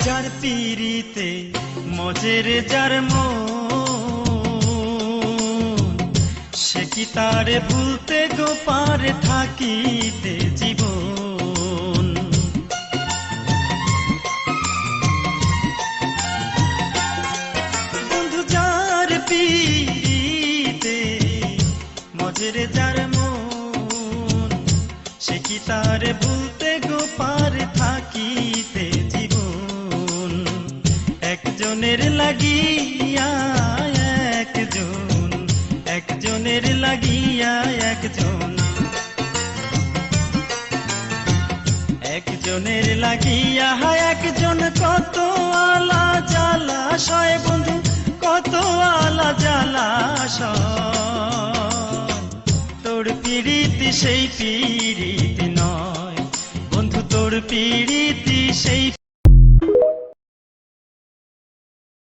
যার পিড়িতে মজের যার মন, সে কি তারে ভুলতে গো পারে থাকিতে জীবন। বন্ধু যার পিড়িতে মজের যার মন, সে কি তারে ভুলতে গো পারে থাকিতে জীবন। একজনের লাগিয়া একজন, একজনের লাগিয়া একজন, একজনের লাগিয়া একজন, কত আলা জ্বালাশয় বন্ধু, কত আলা জ্বালাশয়। তোর পিড়িতি সেই পিড়িতি নয় বন্ধু, তোর পিড়িতি সেই